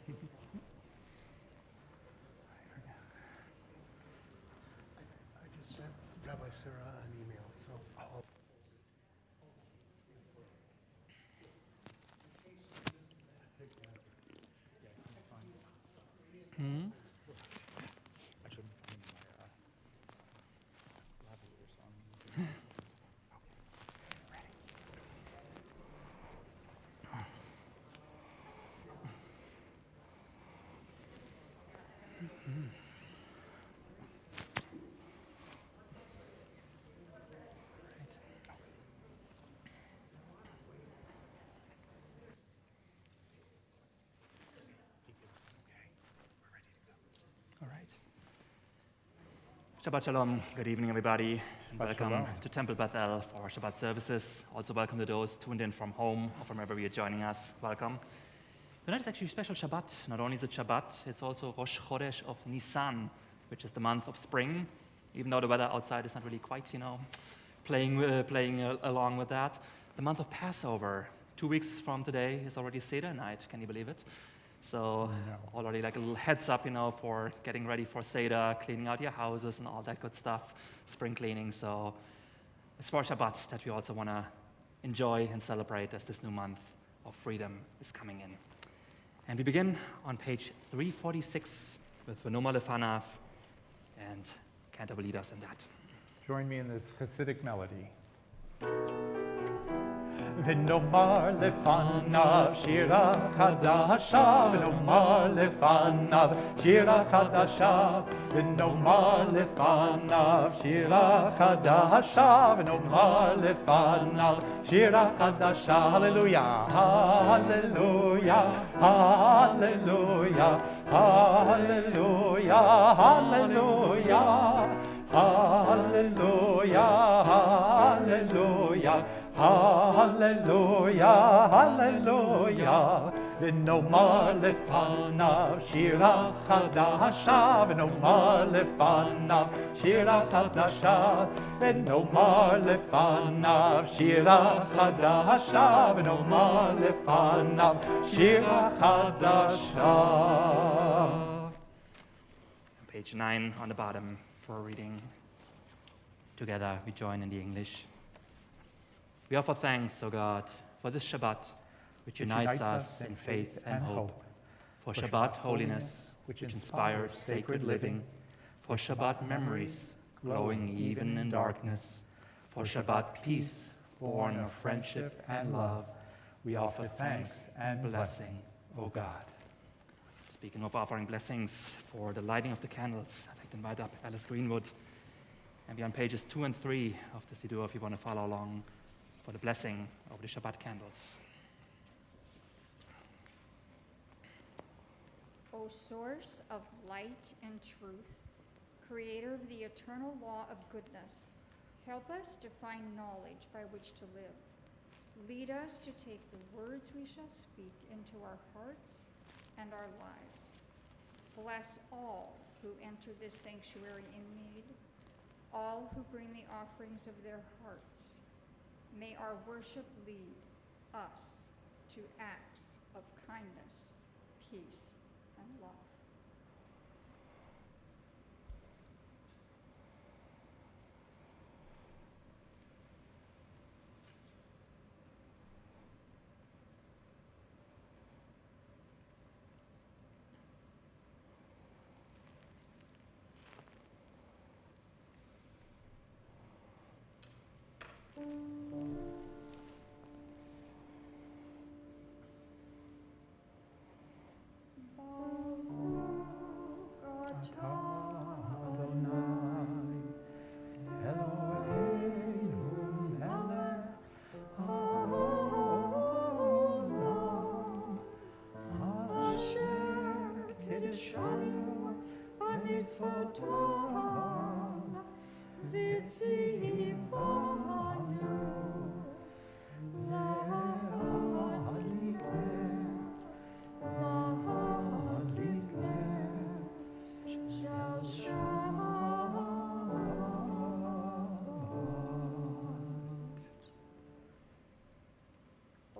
I just sent Rabbi Sarah an email, so I'll... Hmm? All right. Shabbat Shalom. Good evening, everybody. Welcome Shalom. to Temple Beth for Shabbat services. Also, welcome to those tuned in from home or from wherever you're joining us. Welcome. Tonight is actually a special Shabbat. Not only is it Shabbat, it's also Rosh Chodesh of Nisan, which is the month of spring, even though the weather outside is not really quite, playing along with that. The month of Passover. 2 weeks from today is already Seder night. Can you believe it? So already like a little heads up, for getting ready for Seder, cleaning out your houses and all that good stuff, spring cleaning. So it's for Shabbat that we also want to enjoy and celebrate as this new month of freedom is coming in. And we begin on page 346 with V'nomar Lefanav, and Cantor will lead us in that. Join me in this Hasidic melody. ונאמר לפניו שירה חדשה, ונאמר לפניו שירה חדשה, ונאמר לפניו שירה חדשה, ונאמר לפניו שירה חדשה. הללויה, הללויה, הללויה, הללויה, הללויה, הללויה, הללויה. Hallelujah, hallelujah. ונאמר לפניו שירה חדשה, ונאמר לפניו שירה חדשה, ונאמר לפניו שירה חדשה, ונאמר לפניו שירה חדשה. Page 9 on the bottom for reading. Together we join in the English. We offer thanks, O God, for this Shabbat, which unites us in faith and hope, for Shabbat holiness, which inspires sacred living, for Shabbat memories, glowing even in darkness, for Shabbat peace, born of friendship and love. We offer thanks and blessing, O God. Speaking of offering blessings for the lighting of the candles, I'd like to invite up Alice Greenwood, and be on pages 2 and 3 of the Siddur if you want to follow along, for the blessing of the Shabbat candles. O source of light and truth, creator of the eternal law of goodness, help us to find knowledge by which to live. Lead us to take the words we shall speak into our hearts and our lives. Bless all who enter this sanctuary in need, all who bring the offerings of their hearts. May our worship lead us to acts of kindness, peace, and love.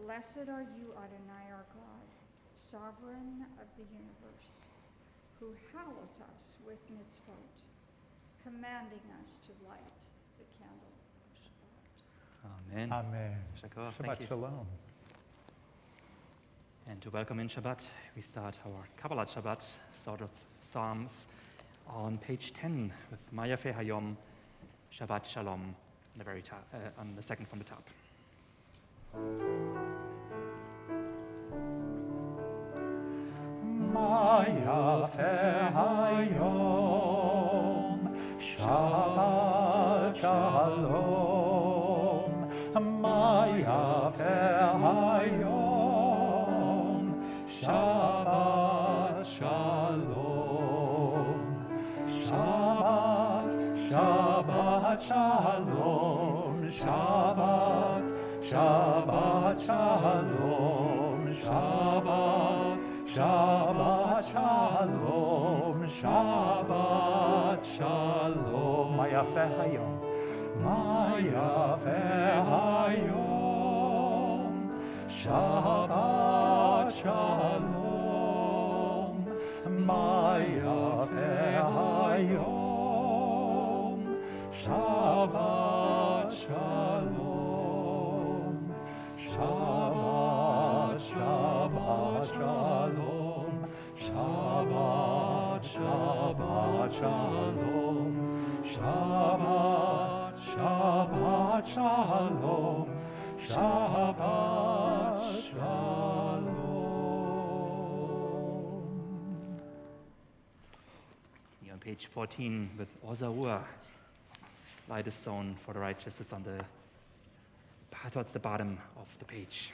Blessed are you, Adonai, our God, sovereign of the universe, who hallows us with mitzvot, commanding us to light the candle of Shabbat. Amen. Amen. Shakor, thank Shabbat you. Shalom. And to welcome in Shabbat, we start our Kabbalah Shabbat, sort of Psalms, on page 10 with Maya Fe Hayom, Shabbat Shalom, on the very top, on the second from the top. Maya Fe Hayom, Shabbat Shalom. Maya Fe Hayom, Shabbat Shalom. Shabbat, Shabbat Shalom. Shabbat, Shabbat Shalom. Shabbat, Shabbat Shalom. Shabbat Shalom. Maya Fe Hayom. Maya Fe Hayom, Shabbat Shalom. Maya Fe Hayom, Shabbat Shalom. Shabbat, Shabbat Shalom. Shabbat, Shabbat Shalom. Shabbat, Shabbat Shalom, Shabbat Shalom. Here on page 14 with Ozarua, light is sown for the righteous. It's on the towards the bottom of the page.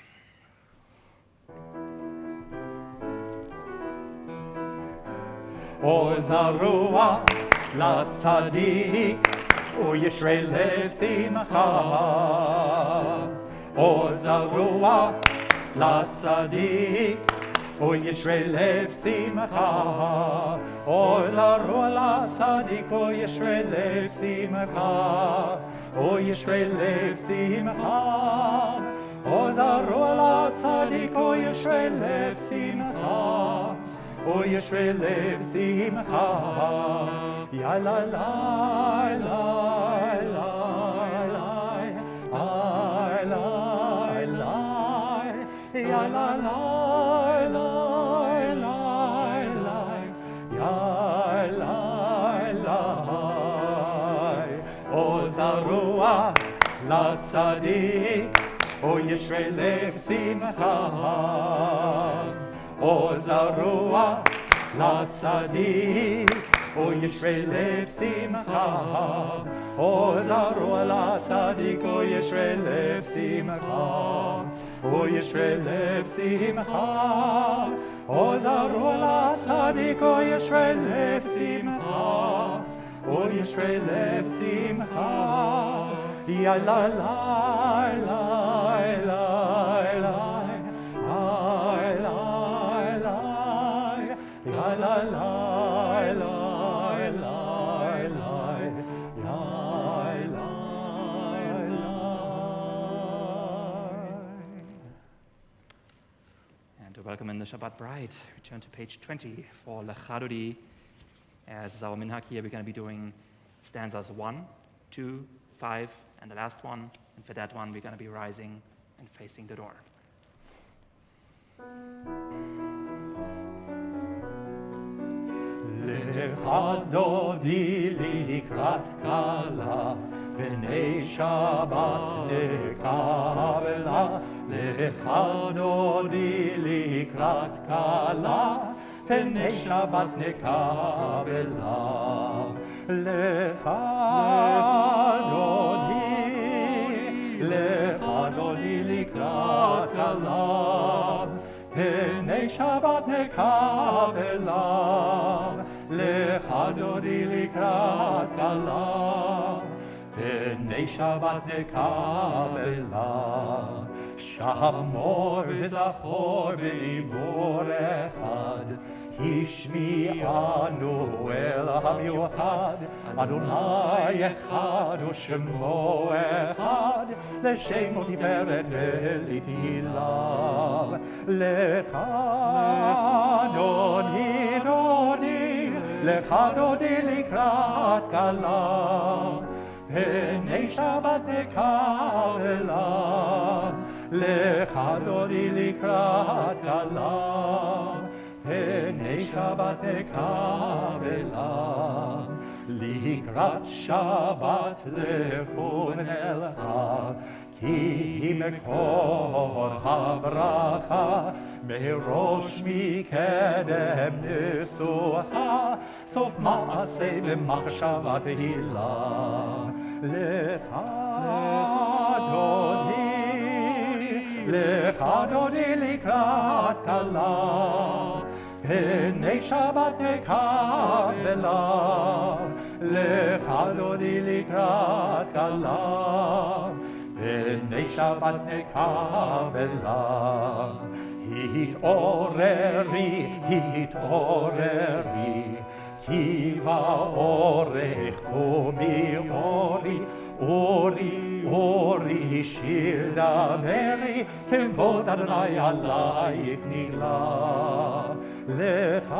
Ozarua LaTzadik Uyishrei Lev Simcha. Ozarua LaTzadik Uyishrei Lev Simcha. Ozarua LaTzadik Uyishrei Lev Simcha. Uyishrei Lev Simcha. Ozarua LaTzadik Uyishrei Lev Simcha. O Yishrei Lev Simcha, Ya la la la la la, I la la, Ya la la la la la, Ya la la. O Zarua LaTzadik, O Yishrei Lev Simcha. O Zarua LaTzadik, O Yishrei Lev Simcha. O Zarua LaTzadik, O Yishrei Lev Simcha. O Yishrei Lev Simcha. O Zarua LaTzadik, O Yishrei Lev Simcha. O Yishrei Lev Simcha. Ya la la la la la. La la la la la la la la. And to welcome in the Shabbat bride, we turn to page 20 for Lechadodi. As our minhag here, we're going to be doing stanzas 1, 2, 5, and the last one. And for that one, we're going to be rising and facing the door. Lechadodi likrat kala, b'nei Shabbat nekabela. Lechadodi likrat kala, b'nei Shabbat nekabela. Lechadodi likrat kala, b'nei Shabbat nekabela. Lechadodi likrat kala, b'nei Shabbat nekabela. Shamor v'zachor b'dibur echad, השמיענו אל המיוחד, אדוני אחד ושמו אחד, לשם תפארת ולתהילה. לך לך דודי לקראת כלה, פני שבת נקבלה, לך דודי לקראת כלה, פני שבת נקבלה, לקראת שבת לכו נלכה, כי מקור הברכה, מראש מקדם ניסוחה, סוף מעשה במחשבה תהילה. לך דודי לקראת כלה, פני שבת נקבלה, לך דודי לקראת כלה, פני שבת נקבלה. התעוררי, התעוררי, כי באורך קומי אורי, אורי, אורי, שיר דברי, כבוד אדוני עלייך נגלה. לך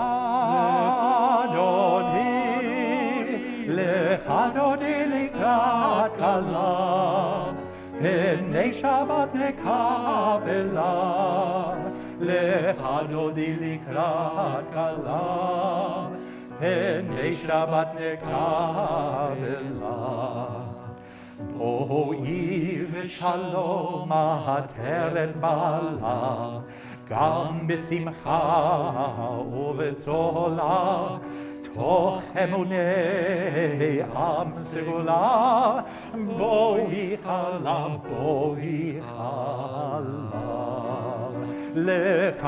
דודי לקראת כלה, פני שבת נקבלה, לך דודי לקראת כלה, פני שבת נקבלה. בואי ושלום עטרת בעלה, גם בשמחה ובצהלה, תוך אמוני עם סגולה, בואי חלה, בואי חלה. לך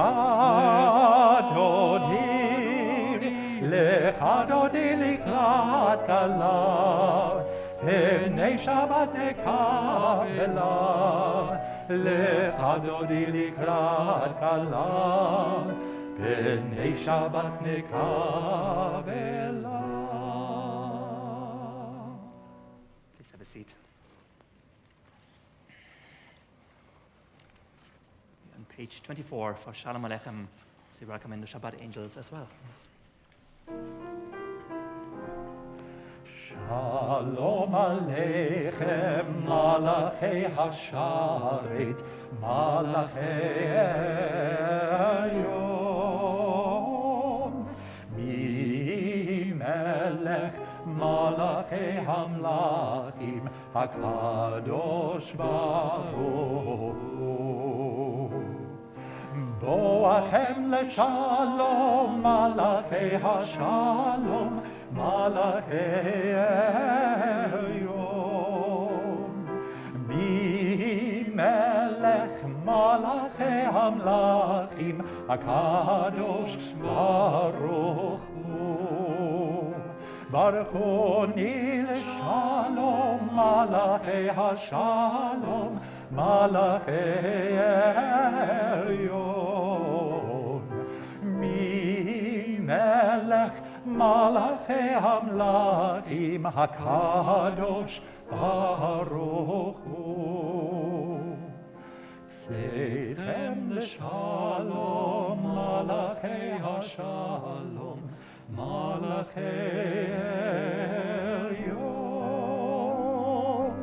דודי לקראת כלה, פני שבת נקבלה, לך דודי לקראת כלה, פני שבת נקבלה. Please have a seat. On page 24 for Shalom Aleichem, so we welcome in the Shabbat angels as well. Shalom Aleichem, Malachei Hasharet, Malachei Elyon, Melech Malachei Hamlachim, HaKadosh Baruch Hu. Boachem leshalom, Malachei Hashalom, Malachei Elyon, Melech Malachei Hamlachim, HaKadosh Baruch Hu. Baruch Hu Nil Shalom, Malachei Hashalom, Malachei Elyon, Melech Malachei Hamlachim, HaKadosh Baruch Hu. Tzedem l'shalom, Malachei Hashalom, Malachei Elyon,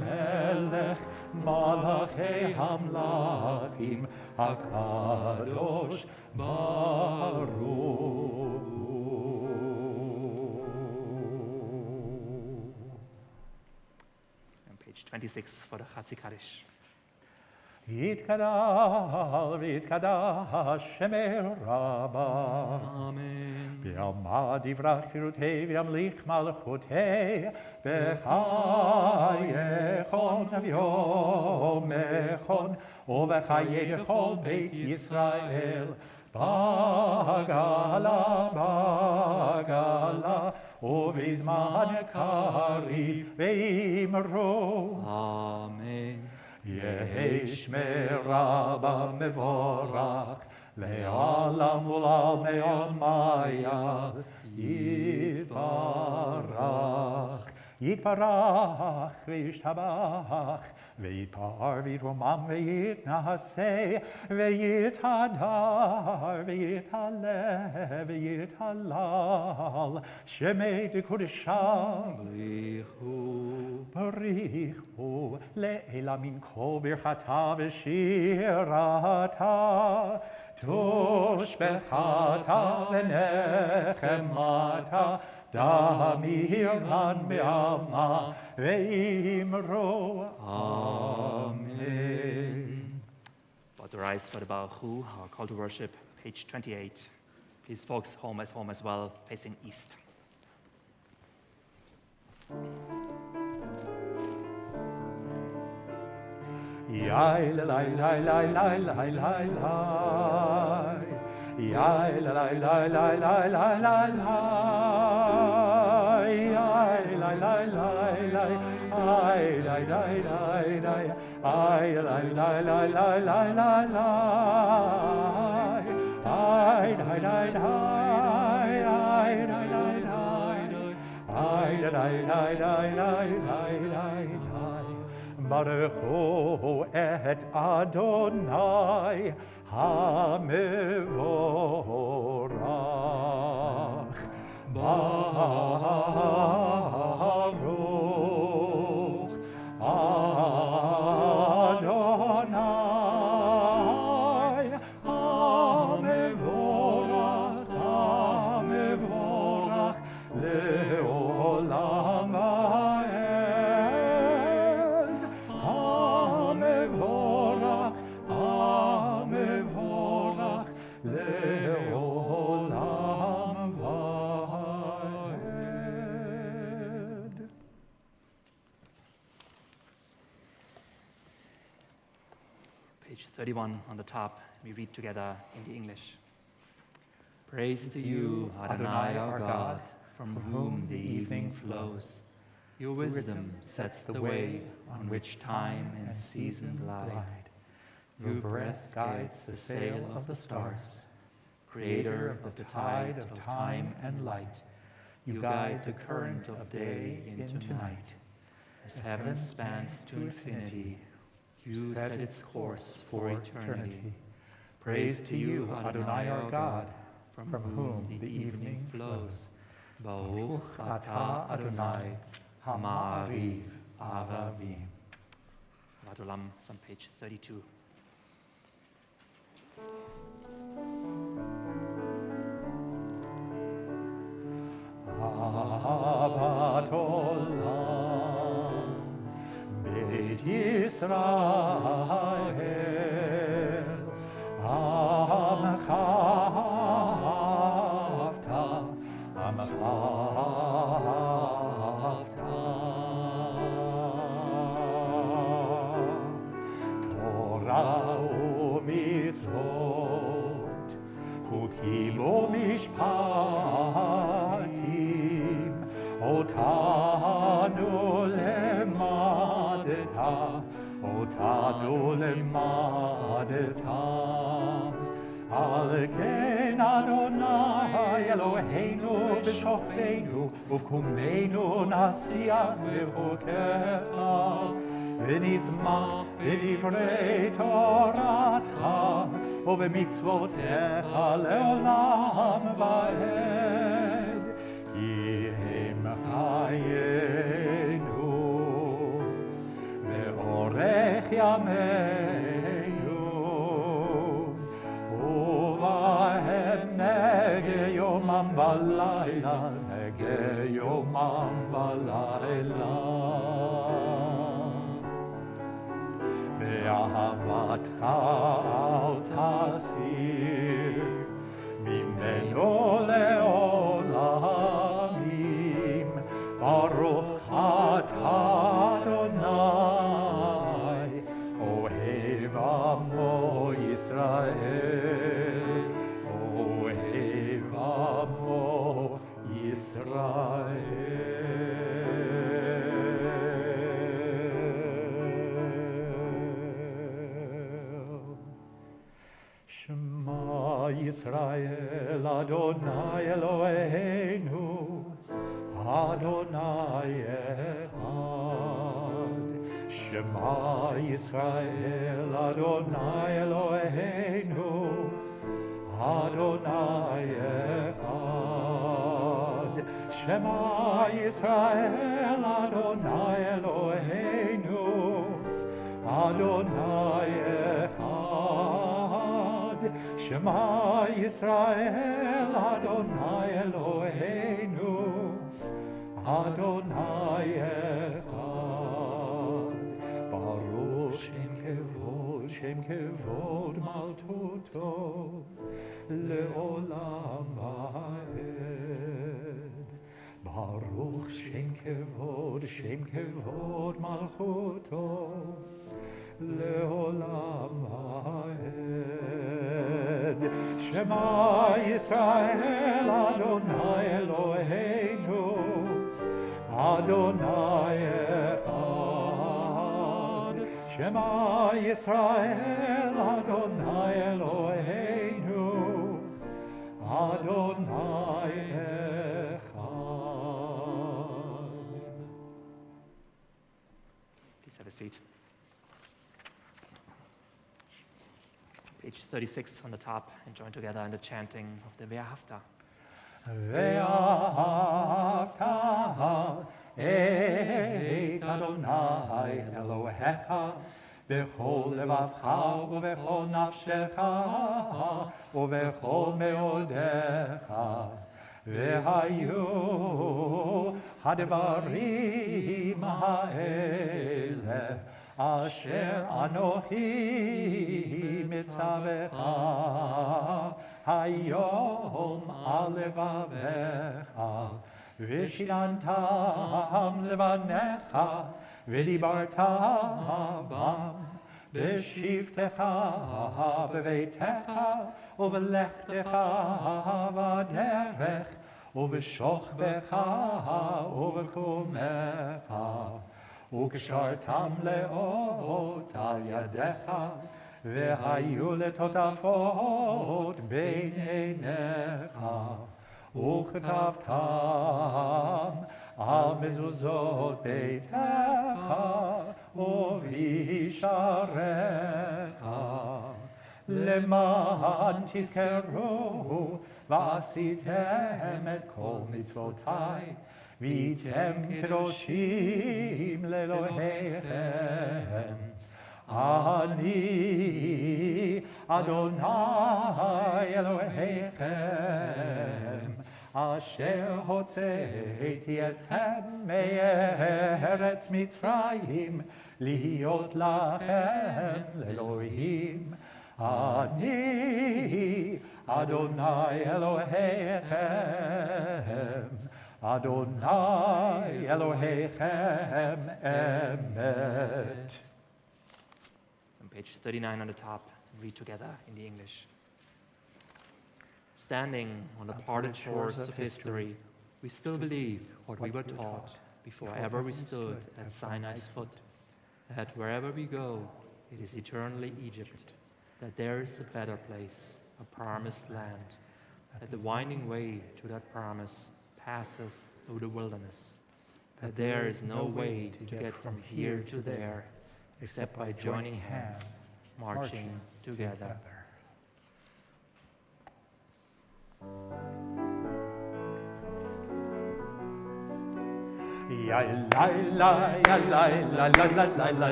Melech Malachei Hamlachim, HaKadosh Baruch Hu. On page 26 for the Chatzi Kaddish. יתקדש ויתקדש שמי רבה. Amen. בעלמא דברה חירותי וימליך מלכותי, בחייכון ויומכון, ובחיי כל בית ישראל. בגלה, בגלה, ובזמן קריב ואמרו. Amen. יהי שמי רבה מבורך, לעולם ולעלמי עלמיה יתברך. יתברך וישתבח, ויתפאר ויתרומם ויתנשא, ויתהדר ויתהלל ויתהלל, שמי דקודשם בריחו לעילה מן כל ברכתה ושירתה, תושבחתה ונחמתה, דמירן בעלמה ואמרו אמן. About to rise for the Baruch Hu, our call to worship, page 28. Please, folks, home as well, facing east. Yai la la la la la la la la. Yai la la la la la la la la. Yai la la la la. Ai la la la la. Ai la la la la la la la. Ai la la la. Ai la la la. Ai la la la la la. Baruch Hu et Adonai HaMevorach. Baruch Adonai HaMevorach, HaMevorach le'olam va'ed. HaMevorach, HaMevorach le'olam va'ed. Page 31 on the top, we read together in the English. Praise to you, Adonai our God, from whom the evening flows. Your wisdom sets the way on which time and season glide. Your breath guides the sail of the stars. Creator of the tide of time and light, you guide the current of day into night. As heaven spans to infinity, you set its course for eternity. Praise to you, Adonai our God, from whom the evening flows. Baruch atah Adonai, Ha'ma'ariv Aravim. Olam is on page 32. Ahavat olam, Beit Yisrael, Amcha ahavta, Amcha ahavta. Torah u'mitzvot, Chukim u'mishpatim, Otanu lemadeta, Otanu lemadeta. Al ken Adonai Eloheinu b'shofeinu, U'kumenu nasiach v'chukecha, V'nizmach b'divrei Toratcha, U'b'mitzvotecha le'olam va'ed. Yihem chayenu, ve'orech yameinu, uvahem nege yomam v'layla, nege yomam v'layla. Ve'ahavatcha al tasir, mimenu le'olamim, Baruch atah Adonai, Ohev amo Yisrael, Ohev amo Yisrael. Shema Yisrael, Adonai Eloheinu, Adonai Echad. Shema Yisrael, Adonai Eloheinu, Adonai Echad. Shema Yisrael, Adonai Eloheinu, Adonai Echad. Shema Yisrael, Adonai Eloheinu, Adonai Echad. Baruch Shem Kevod Malchuto, Le'olam Va'ed. Baruch Shem Kevod Malchuto, Le'olam Va'ed. Shema Yisrael, Adonai Eloheinu, Adonai Echad. Shema Yisrael, Adonai Eloheinu, Adonai Echad. Please have a seat. Page 36 on the top, and join together in the chanting of the Ve'ahavta. Ve'ahavta et Adonai Elohecha b'chol levavcha u'b'chol nafshecha u'b'chol me'odecha ve'hayu hadvarim ha'ele asher anochi mitzavecha hayom al levavecha v'shinantam levanecha v'dibarta bam b'shivtecha b'veitecha u'v'lechtecha v'derech u'v'shochbecha u'v'kumecha וכשרתם לאות על ידיך, והיו לטוטפות בין עיניך, וכתבתם על מזוזות ביתך ובישעריך, למען תזכרו ועשיתם את כל מצוותיי, והייתם קדושים לאלוהיכם. אני אדוני אלוהיכם, אשר הוצאתי אתכם מארץ מצרים, להיות לכם לאלוהים. אני אדוני אלוהיכם, Adonai Elohechem Emet. On page 39 on the top, read together in the English. Standing on the parted shores of history, we still believe what we were taught before ever we stood at Sinai's foot, that wherever we go, it is eternally Egypt, that there is a better place, a promised land, that the winding way to that promise passes through the wilderness, that there is no way to get from here to there except by joining hands, marching together.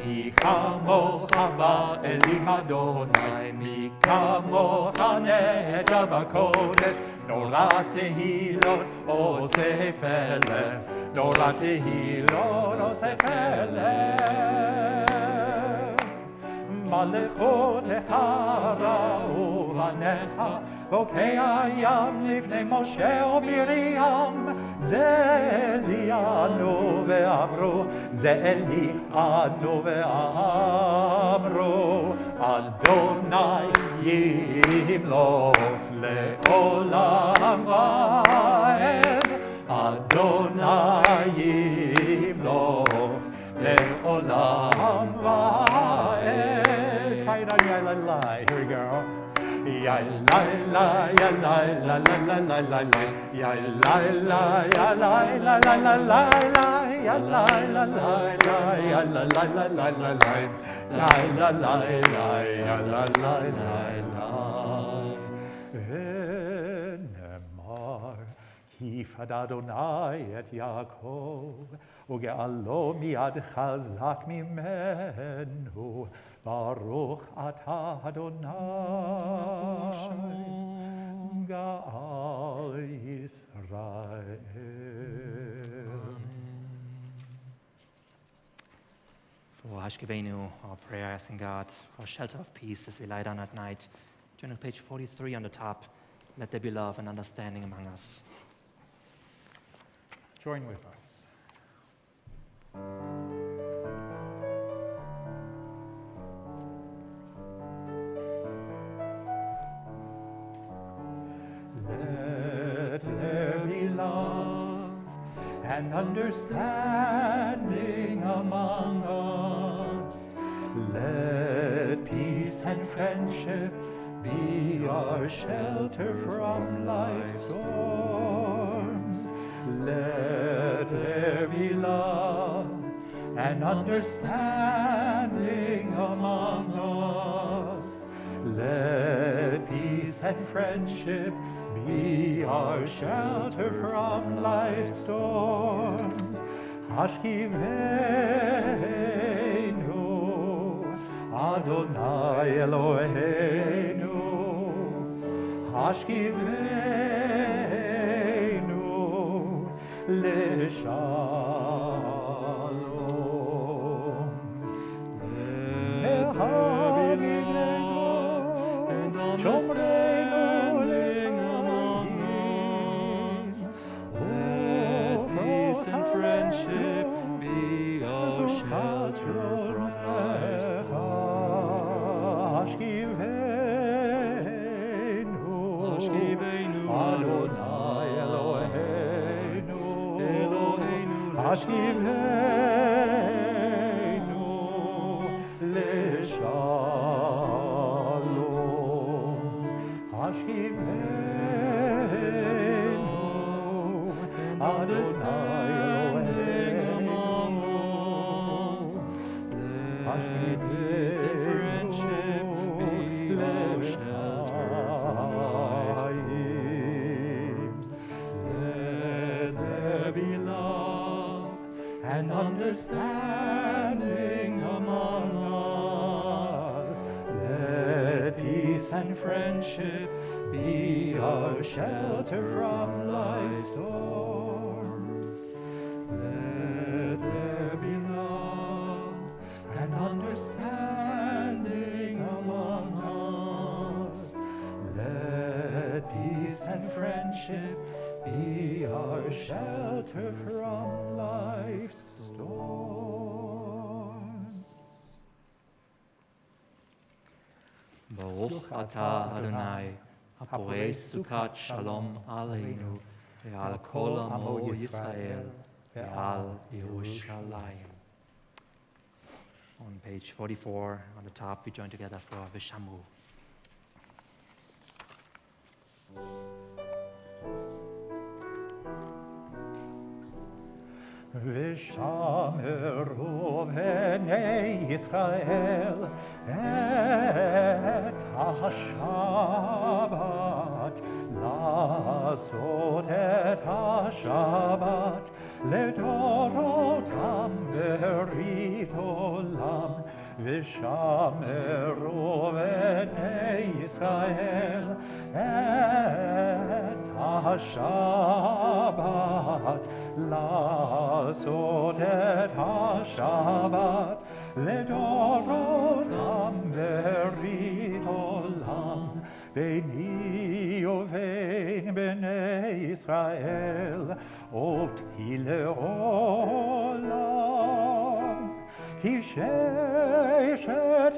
מי כמוך באלים אדוני, מי כמוך נטע בקודש, נורא תהילות אוסף אלף, נורא תהילות אוסף אלף. מלכותך ראו בניך, בוקי הים לפני משה ומרים, זה לי אנו ואמרו, זה לי אנו ואמרו, אדוני ימלוך לעולם ועד, אדוני Kifad Adonai et Yaakov, ug'alo miad chazak mimenu, Baruch atah Adonai, Ga'al Yisrael. For Hashkivenu, our prayer asking God for a shelter of peace as we lie down at night. Turn to page 43 on the top. Let there be love and understanding among us. Join with us. Let there be love and understanding among us. Let peace and friendship be our shelter from life's storms. Let there be love and understanding among us. Let peace and friendship be our shelter from life's storms. Hashkivenu, Adonai Eloheinu, Hashkivenu, Leshalom. Let there be love and understanding among us. Let peace and friendship be our shelter from life's storms. Hashkivenu, Adonai Eloheinu, Hashkivenu, Leshalom. Hashkivenu, Adonai among us. Let peace and friendship be our shelter from life's storms. Let there be love and understanding among us. Let peace and friendship be our shelter from life's storms. Let there be love and understanding among us. Let peace and friendship be our shelter from life's storms. Baruch atah Adonai, haporei sukat shalom aleinu, ve'al kol amo Yisrael, ve'al Yerushalayim. On page 44, on the top, we join together for Vishamu. V'shameru b'nei Yisrael et ha-Shabbat, לעשות את השבת לדורותם ברית עולם. ושמרו בני ישראל את השבת, לעשות את השבת לדורותם ברית עולם. ביני ובין בני ישראל אותי לעולם, כי ששת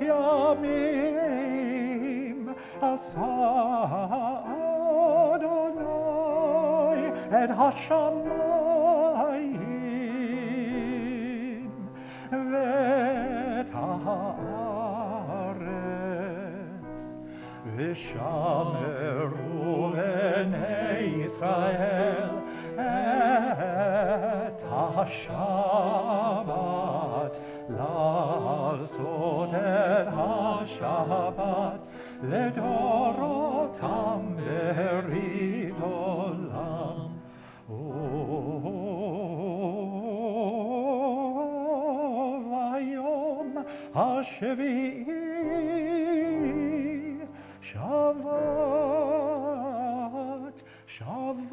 ימים עשה אדוני את השמיים ואת הארץ, ושמרו ישראל את השבת, לעשות את השבת לדורותם ברית עולם. וביום השביעי שבת, שבת,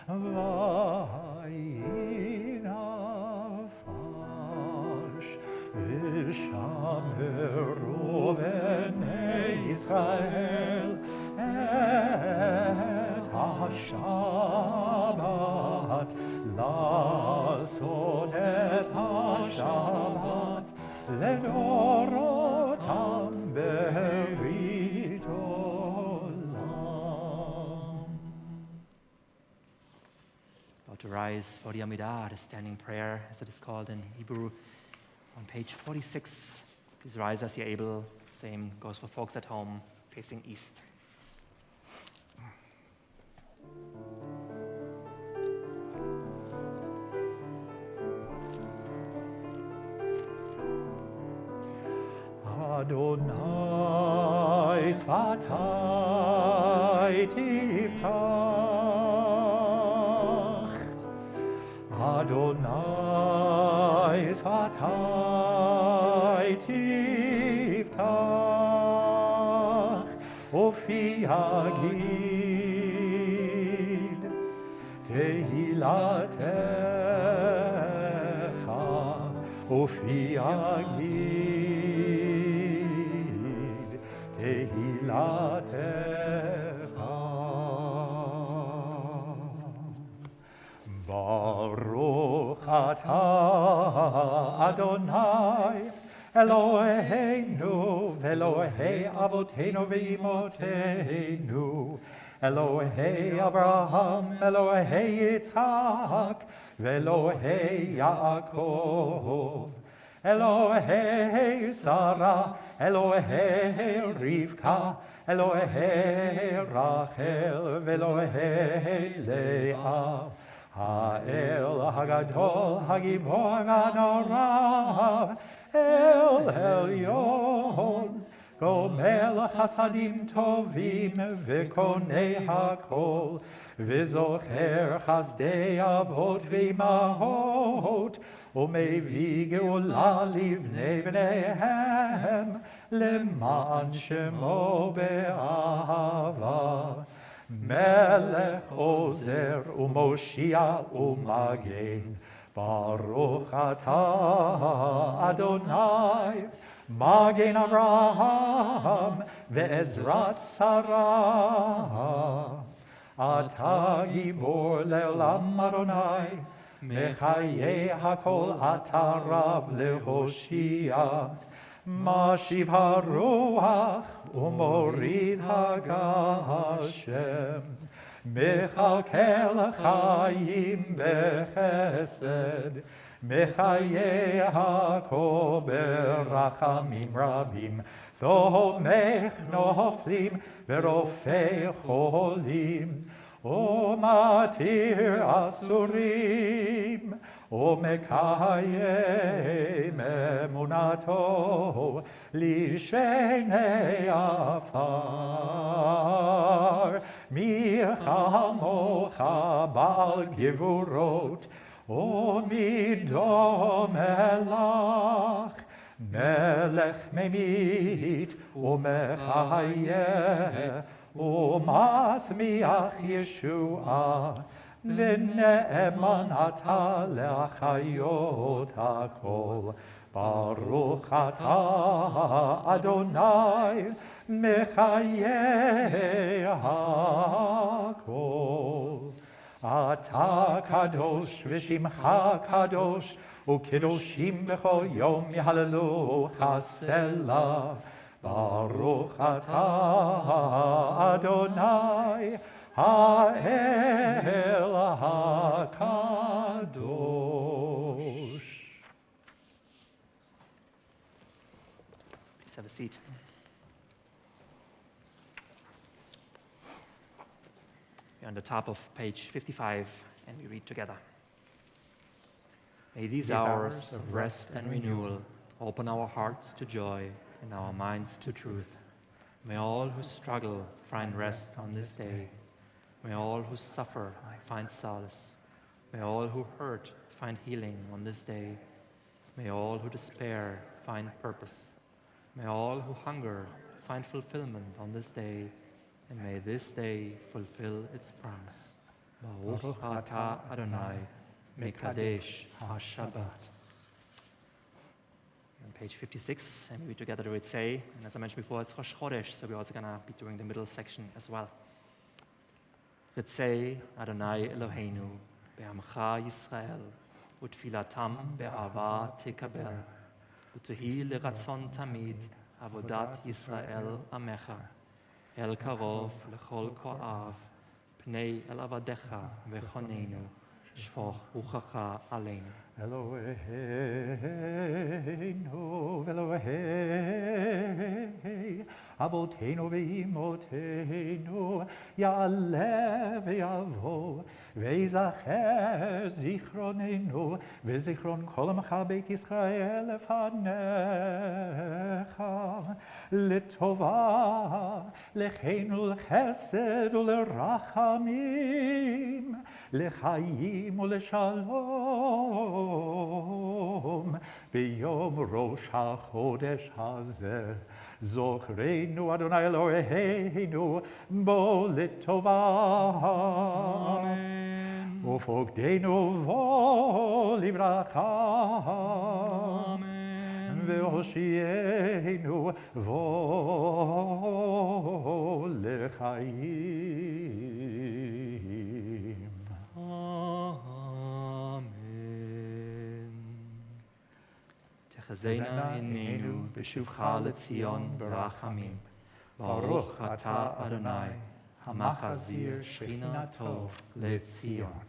וינפש, ושמרו בני ישראל את השבת, לעשות את השבת לדורותם ברית עולם. About to rise for the Amidah, the standing prayer, as it is called in Hebrew, on page 46. Please rise as you're able. Same goes for folks at home facing east. Adonai Satai Tiftach, Adonai Satai Tiftach, Ofi Yagid Tehilatecha, Ofi Yagid Tehilatecha. Baruch atah Adonai Eloheinu Elohei Avotenu ve'imotenu, Elohei Abraham, Elohei Yitzhak, Elohei Yaakov, Elohei Sarah, Elohei Rivka, Elohei Rachel, Elohei Leah, Ha'el Hagadol, Hagibor V'Anorav, El Elyon, Gomel Hasadim Tovim, V'Konei HaKol, V'Zocher Chazdei Avot V'Imahot, U'Mevi Geula Livnei Bneihem, Leman Shemo Be'ahava, Melech Ozer U'Moshia U'Magen, Baruch atah Adonai, Magen Avraham ve'ezrat Sarah. Ata gibor le'olam Adonai, mechayei hakol ata rab lehoshia. Mashiv haruach u'morid hagashem. Mechalkel chayim bechesed, Mechayei hakol berachamim rabim, Tomech noflim verofei cholim, Umatir asurim, Umekayem emunato, Lishenei afar, Michamocha bal givurot, Umidom elach, Melech memit, Umechayeh, Umatmiach Yeshua, V'ne'eman ata le'achayot hakol, Baruch atah Adonai, Mechayeh hakol. Ata kadosh v'shimcha kadosh, u'kedoshim b'chol yom yahallelu chasela. Baruch atah Adonai, ha'el hakadosh. Please have a seat. We're on the top of page 55, and we read together. May these hours of rest and renewal open our hearts to joy and our minds to truth. May all who struggle find rest on this day. May all who suffer find solace. May all who hurt find healing on this day. May all who despair find purpose. May all who hunger find fulfillment on this day. And may this day fulfill its promise. Baruch atah Adonai, Mekadesh HaShabbat. On page 56, and we together do it say, and as I mentioned before, it's Rosh Chodesh, so we're also going to be doing the middle section as well. Ritzei Adonai Eloheinu, be'amcha Yisrael, utfilatam be'ava tekabel, utehi leratzon tamid, avodat Yisrael amecha, el karov lechol ko'av, pnei el avadecha vechonenu, shfoch ruchacha aleinu. Eloheinu, Elohei, Avoteinu ve'imoteinu, Ya'aleh ve'yavo, ve'yizacher zichronenu, ve'zichron kol amcha beit Yisrael lefanecha, letova, lecheinu l'chesed u'lerachamim, לחיים ולשלום ביום ראש החודש הזה. זוכרנו אדוני אלוהינו בו לטובה. אמן. ופוקדנו בו לברכה. אמן. והושיענו בו לחיים. Amen. Techazena inenu b'shuvcha leTzion berachamim. Baruch atah Adonai, hamachazir shechinato leTzion.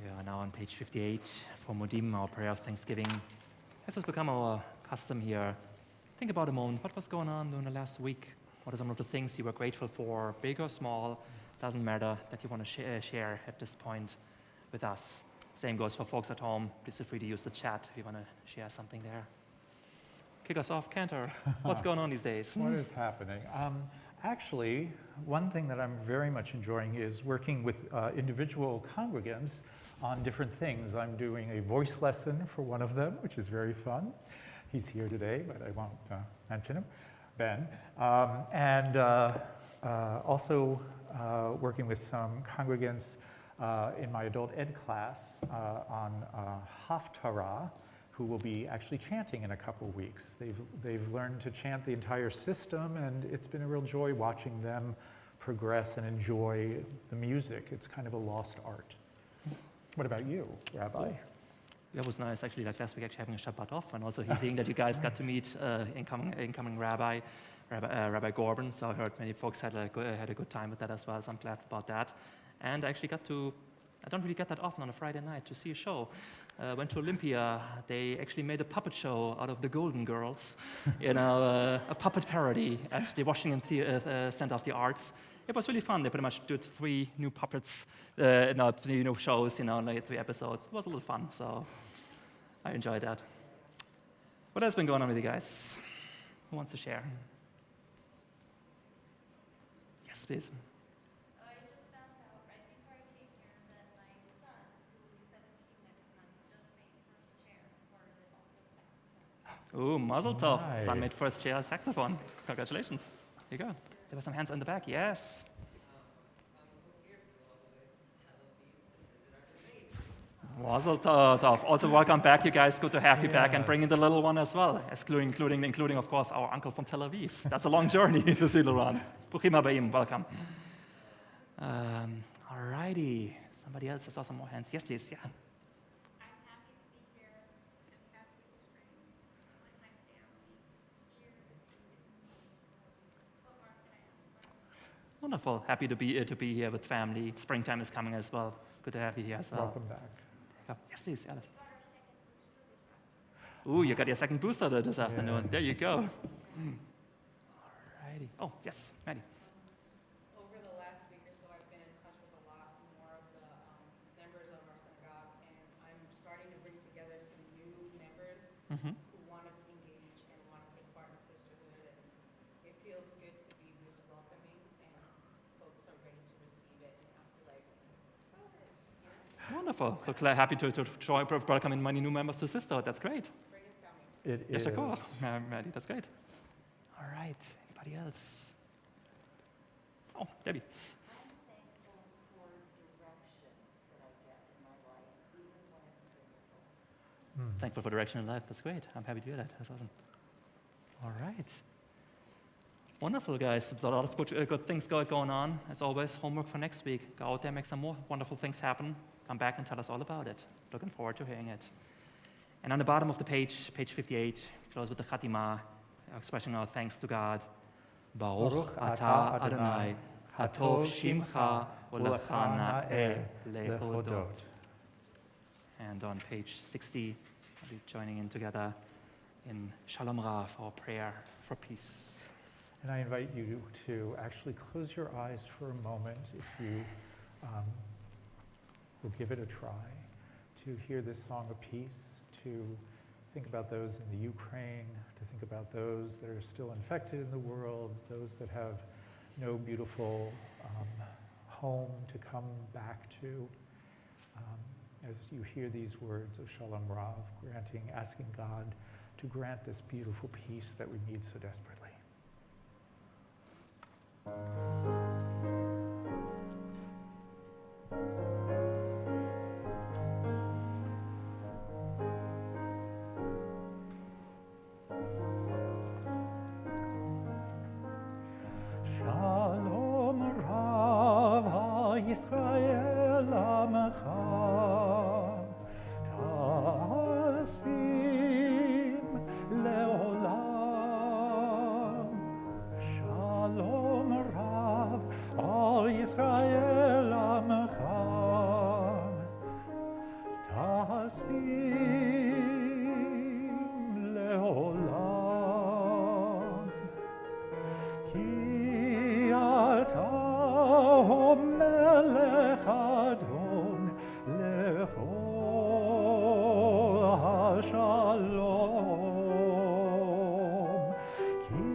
We are now on page 58 for Modim, our prayer of thanksgiving. As has become our custom here, think about a moment. What was going on during the last week? What are some of the things you were grateful for, big or small? Doesn't matter, that you want to share at this point with us. Same goes for folks at home. Please feel free to use the chat if you want to share something there. Kick us off, Cantor. What's going on these days? What is happening? Actually, one thing that I'm very much enjoying is working with individual congregants on different things. I'm doing a voice lesson for one of them, which is very fun. He's here today, but I won't mention him, Ben. Also working with some congregants in my adult ed class on Haftarah, who will be actually chanting in a couple weeks. They've learned to chant the entire system, and it's been a real joy watching them progress and enjoy the music. It's kind of a lost art. What about you, Rabbi? That was nice, actually, like last week, actually having a Shabbat off, and also seeing that you guys got to meet incoming Rabbi Gorban. So I heard many folks had a good time with that as well, so I'm glad about that. And I actually I don't really get that often on a Friday night to see a show. Went to Olympia. They actually made a puppet show out of the Golden Girls, a puppet parody at the Washington Center of the Arts. It was really fun. They pretty much did 3 new puppets, 3 new shows, like 3 episodes. It was a little fun, so I enjoyed that. What else been going on with you guys? Who wants to share? Yes, please. I just found out right before I came here that my son, who will be 17 next month, just made first chair for the saxophone. Ooh, mazel tov. Nice. Son made first chair saxophone. Congratulations. Here you go. There were some hands in the back. Yes. Mazel tov. Also, welcome back, you guys. Good to have you back, and bringing the little one as well, including, of course, our uncle from Tel Aviv. That's a long journey to see little ones. Bruchim habayim. Welcome. Alrighty. Somebody else. I saw some more hands. Yes, please. Yeah. I'm happy to be here at Catholic Spring with my family here in this season. What more can I ask for? Wonderful. Happy to be here with family. Springtime is coming as well. Good to have you here as well. Welcome back. Yes, please. Alice. Ooh, you got your second booster this afternoon. There you go. Alrighty. Oh, yes, Maddie. Over Wonderful. So Claire, happy to welcome many new members to Sisterhood. That's great. It Yes, is. cool. Maddie, that's great. All right. Anybody else? Oh, Debbie. I'm thankful for direction that I get in my life, even when it's difficult. Thankful for direction in life. That's great. I'm happy to hear that. That's awesome. All right. Wonderful, guys. A lot of good things going on. As always, homework for next week. Go out there, make some more wonderful things happen. Come back and tell us all about it. Looking forward to hearing it. And on the bottom of the page, page 58, close with the Chatima, expressing our thanks to God. Baruch atah Adonai, hatov shimcha u'lecha na'eh lehodot. And on page 60, we'll be joining in together in Shalom Rav, our prayer for peace. And I invite you to actually close your eyes for a moment, if you will give it a try, to hear this song of peace, to think about those in the Ukraine, to think about those that are still infected in the world, those that have no beautiful home to come back to. As you hear these words of Shalom Rav, asking God to grant this beautiful peace that we need so desperately. Shalom Rav HaYisrael Amecha Tasim Leolam. Shalom Rav HaYisrael Amecha Tasim Leolam. Ki ata melech Adon lechol hashalom. Ki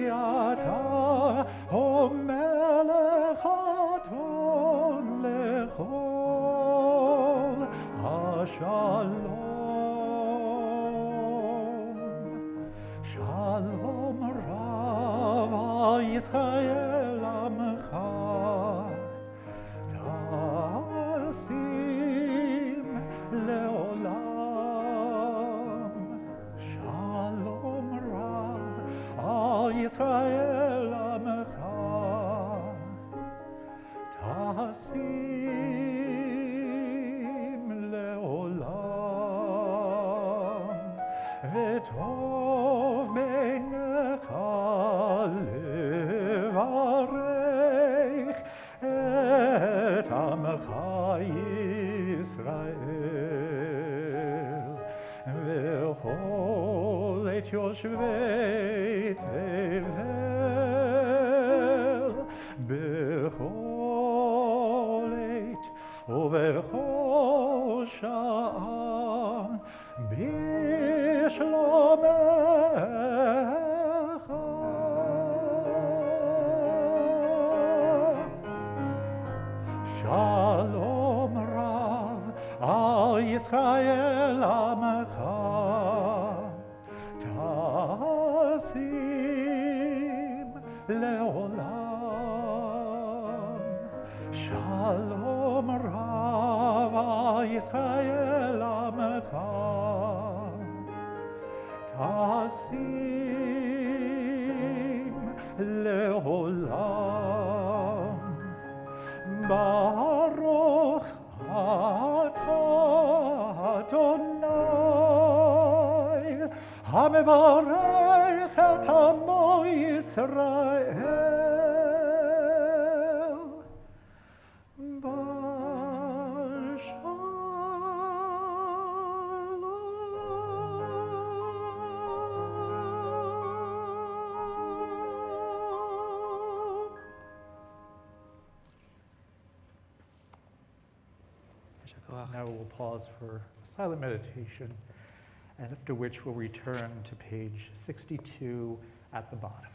ata melech Adon lechol hashalom. Shalom Rav HaYisrael Amecha Tasim Leolam. Shalom Rav HaYisrael Amecha Tasim Leolam. V'tov beinecha levarech et Amecha Yisrael. V'chol et yoshvei tevel b'chol et ובכל שעה בשלומך. שלום רב על ישראל עמך, תשים לעולם. שלום רב על ישראל עמך, תשים לעולם. ברוך אתה אדוני המברך את עמו ישראל. Now we'll pause for silent meditation, and after which we'll return to page 62 at the bottom.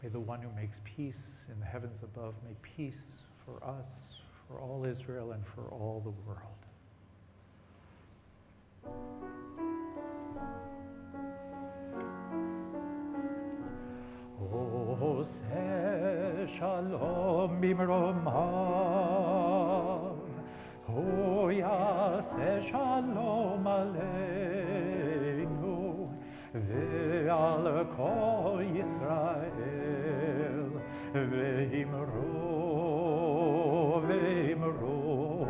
May the one who makes peace in the heavens above make peace for us, for all Israel, and for all the world. Ose shalom bimromam, Hoyase shalom aleinu, ve'al kol Yisrael, ve'imru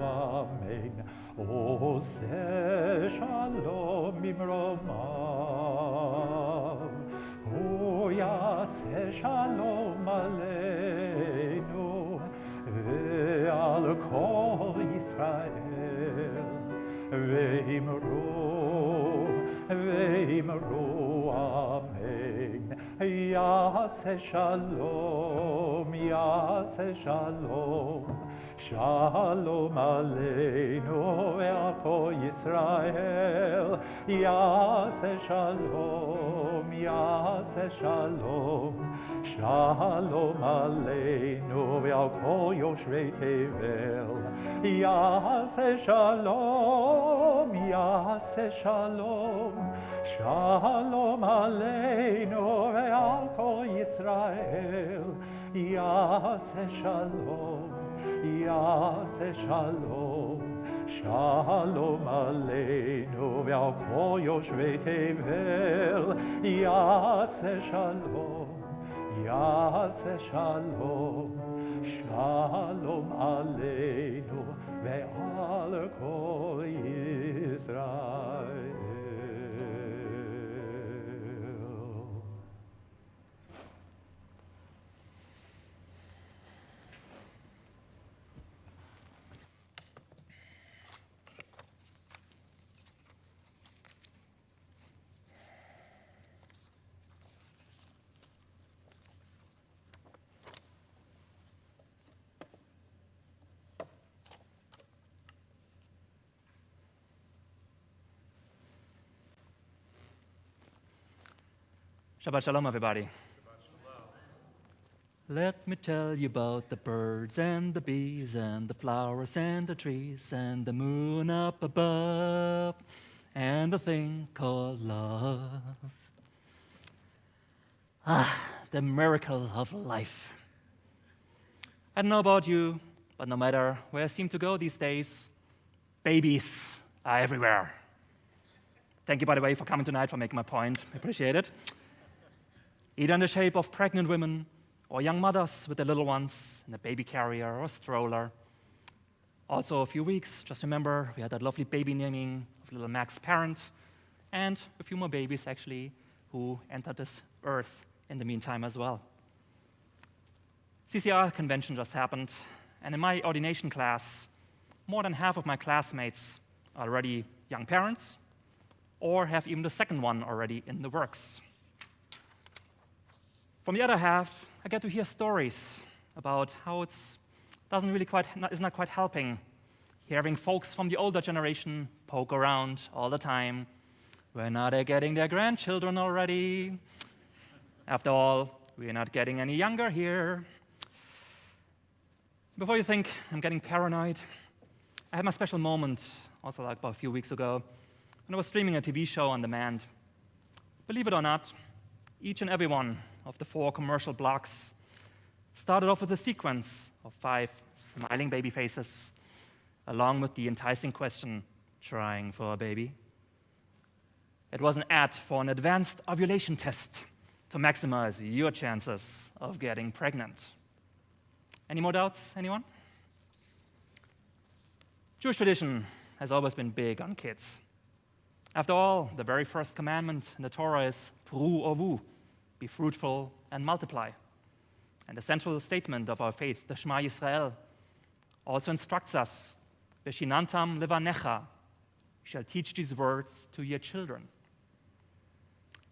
amen. Ose shalom bimromam, Hoyase shalom aleinu, ve'al kol Yisrael, ve'imru amen. Yase shalom, yase shalom, shalom aleinu ve'al kol Yisrael. Yase shalom, yase shalom, shalom aleinu ve'al kol yoshvei tevel. Yase shalom, yase shalom, shalom aleinu ve'al kol Yisrael. Yase shalom, yase shalom, shalom aleinu ve'al kol yoshvei tevel. Yase shalom, yase shalom, shalom aleinu ve'al kol Yisrael. Shabbat Shalom, everybody. Let me tell you about the birds and the bees and the flowers and the trees and the moon up above and the thing called love. Ah, the miracle of life. I don't know about you, but no matter where I seem to go these days, babies are everywhere. Thank you, by the way, for coming tonight, for making my point. I appreciate it. Either in the shape of pregnant women or young mothers with their little ones in a baby carrier or stroller. Also, a few weeks, just remember, we had that lovely baby naming of little Mac's parent, and a few more babies, actually, who entered this earth in the meantime as well. CCR convention just happened, and in my ordination class, more than half of my classmates are already young parents, or have even the second one already in the works. From the other half, I get to hear stories about how is not quite helping. Hearing folks from the older generation poke around all the time. When are they getting their grandchildren already? After all, we're not getting any younger here. Before you think I'm getting paranoid, I had my special moment, also like about a few weeks ago, when I was streaming a TV show on demand. Believe it or not, each and every one of the 4 commercial blocks started off with a sequence of 5 smiling baby faces, along with the enticing question, trying for a baby? It was an ad for an advanced ovulation test to maximize your chances of getting pregnant. Any more doubts, anyone? Jewish tradition has always been big on kids. After all, the very first commandment in the Torah is pru ovu, be fruitful and multiply. And the central statement of our faith, the Shema Yisrael, also instructs us, Veshinantam levanecha, you shall teach these words to your children.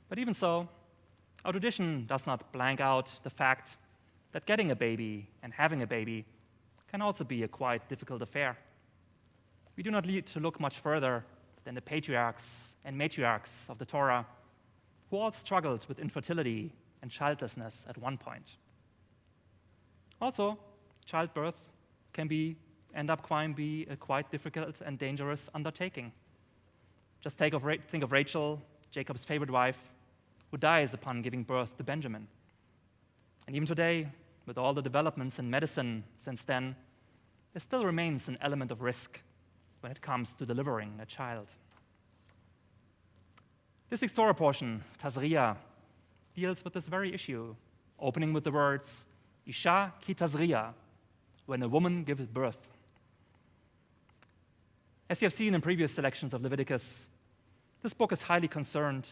But even so, our tradition does not blank out the fact that getting a baby and having a baby can also be a quite difficult affair. We do not need to look much further than the patriarchs and matriarchs of the Torah, who all struggled with infertility and childlessness at one point. Also, childbirth can end up be a quite difficult and dangerous undertaking. Just think of Rachel, Jacob's favorite wife, who dies upon giving birth to Benjamin. And even today, with all the developments in medicine since then, there still remains an element of risk when it comes to delivering a child. This week's Torah portion, Tazria, deals with this very issue, opening with the words, Isha ki Tazria, when a woman gives birth. As you have seen in previous selections of Leviticus, this book is highly concerned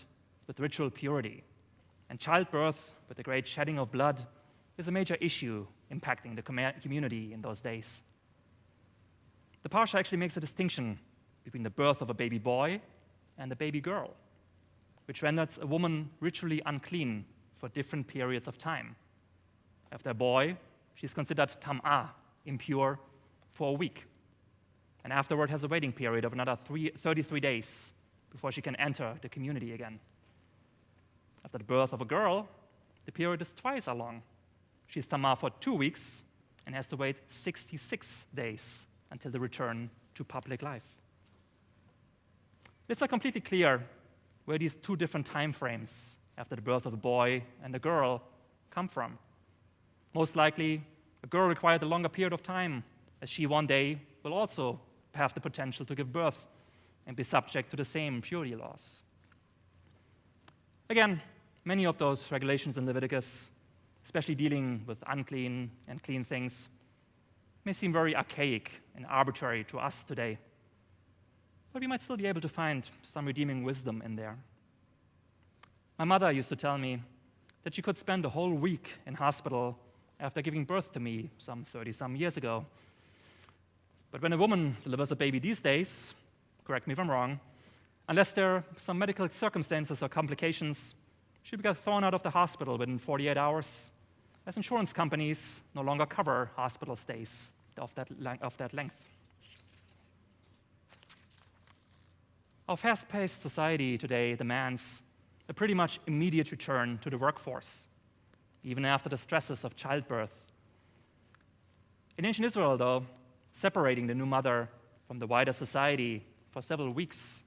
with ritual purity, and childbirth, with the great shedding of blood, is a major issue impacting the community in those days. The Parsha actually makes a distinction between the birth of a baby boy and a baby girl, which renders a woman ritually unclean for different periods of time. After a boy, she's considered tam'ah, impure, for a week, and afterward has a waiting period of another 33 days before she can enter the community again. After the birth of a girl, the period is twice as long. She's tam'ah for 2 weeks and has to wait 66 days until the return to public life. It's not completely clear where these two different time frames after the birth of a boy and a girl come from. Most likely, a girl required a longer period of time, as she one day will also have the potential to give birth and be subject to the same purity laws. Again, many of those regulations in Leviticus, especially dealing with unclean and clean things, may seem very archaic and arbitrary to us today, but we might still be able to find some redeeming wisdom in there. My mother used to tell me that she could spend a whole week in hospital after giving birth to me some 30-some years ago. But when a woman delivers a baby these days, correct me if I'm wrong, unless there are some medical circumstances or complications, she will get thrown out of the hospital within 48 hours, as insurance companies no longer cover hospital stays of that length. Our fast-paced society today demands a pretty much immediate return to the workforce, even after the stresses of childbirth. In ancient Israel, though, separating the new mother from the wider society for several weeks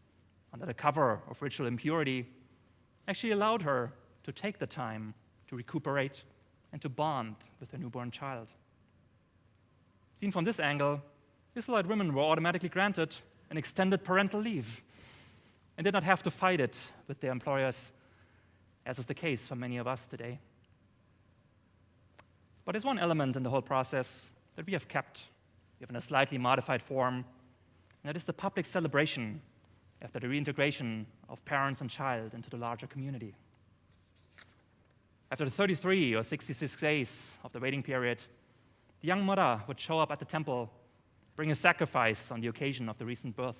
under the cover of ritual impurity actually allowed her to take the time to recuperate and to bond with her newborn child. Seen from this angle, Israelite women were automatically granted an extended parental leave and did not have to fight it with their employers, as is the case for many of us today. But there's one element in the whole process that we have kept, even in a slightly modified form, and that is the public celebration after the reintegration of parents and child into the larger community. After the 33 or 66 days of the waiting period, the young mother would show up at the temple, bring a sacrifice on the occasion of the recent birth.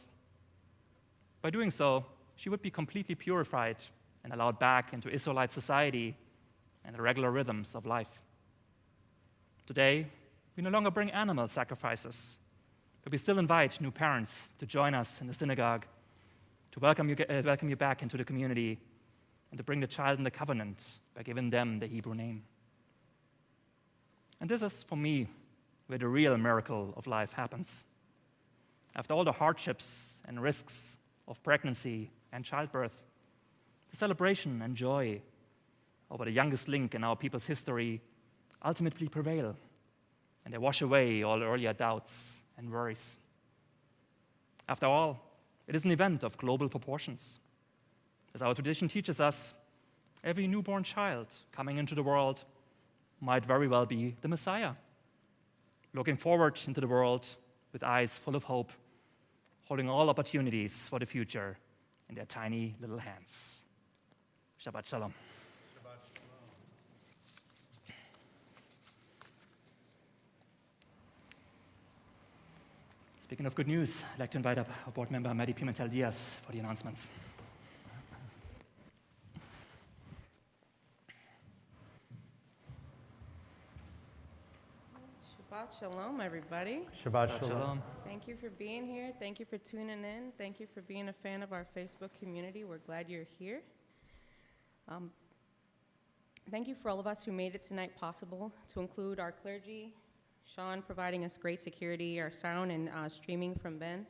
By doing so, she would be completely purified and allowed back into Israelite society and the regular rhythms of life. Today, we no longer bring animal sacrifices, but we still invite new parents to join us in the synagogue, to welcome you back into the community, and to bring the child in the covenant by giving them the Hebrew name. And this is, for me, where the real miracle of life happens. After all the hardships and risks of pregnancy and childbirth, the celebration and joy over the youngest link in our people's history ultimately prevail, and they wash away all earlier doubts and worries. After all, it is an event of global proportions. As our tradition teaches us, every newborn child coming into the world might very well be the Messiah, looking forward into the world with eyes full of hope, holding all opportunities for the future in their tiny little hands. Shabbat Shalom. Speaking of good news, I'd like to invite up our board member, Maddie Pimentel-Diaz, for the announcements. Shabbat Shalom, everybody. Shabbat Shalom. Thank you for being here. Thank you for tuning in. Thank you for being a fan of our Facebook community. We're glad you're here. Thank you for all of us who made it tonight possible, to include our clergy, Sean providing us great security, our sound and streaming from Ben,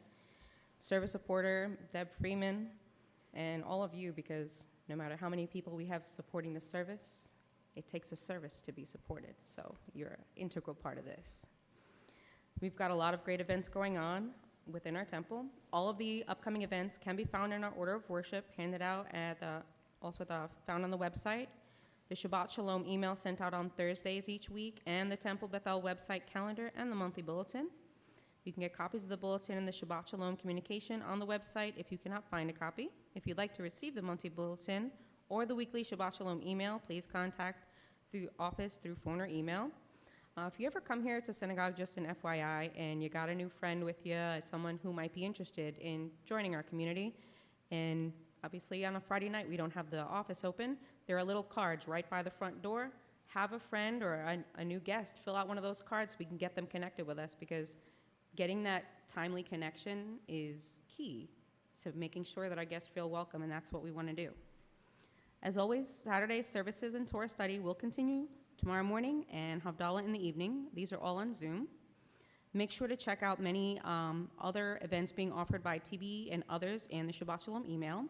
service supporter, Deb Freeman, and all of you, because no matter how many people we have supporting the service, it takes a service to be supported, so you're an integral part of this. We've got a lot of great events going on within our temple. All of the upcoming events can be found in our order of worship, handed out at found on the website. The Shabbat Shalom email sent out on Thursdays each week, and the Temple Bethel website calendar and the monthly bulletin. You can get copies of the bulletin and the Shabbat Shalom communication on the website if you cannot find a copy. If you'd like to receive the monthly bulletin or the weekly Shabbat Shalom email, please contact the office through phone or email. If you ever come here to synagogue, just an FYI, and you got a new friend with you, someone who might be interested in joining our community, and obviously on a Friday night we don't have the office open, there are little cards right by the front door. Have a friend or a new guest fill out one of those cards so we can get them connected with us, because getting that timely connection is key to making sure that our guests feel welcome, and that's what we want to do. As always, Saturday services and Torah study will continue tomorrow morning and Havdalah in the evening. These are all on Zoom. Make sure to check out many other events being offered by TB and others in the Shabbat Shalom email.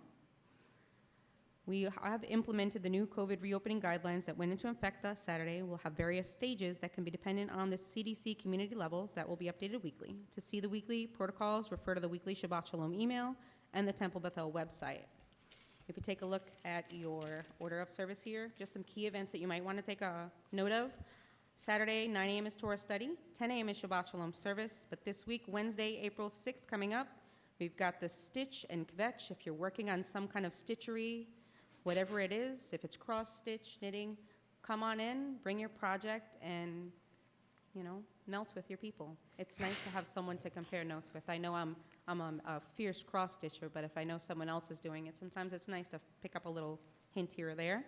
We have implemented the new COVID reopening guidelines that went into effect last Saturday. We'll have various stages that can be dependent on the CDC community levels that will be updated weekly. To see the weekly protocols, refer to the weekly Shabbat Shalom email and the Temple Bethel website. If you take a look at your order of service here, just some key events that you might want to take a note of. Saturday, 9 a.m. is Torah study, 10 a.m. is Shabbat Shalom service, but this week, Wednesday, April 6th coming up, we've got the stitch and kvetch. If you're working on some kind of stitchery, whatever it is, if it's cross stitch, knitting, come on in, bring your project, and, melt with your people. It's nice to have someone to compare notes with. I know I'm a fierce cross stitcher, but if I know someone else is doing it, sometimes it's nice to pick up a little hint here or there.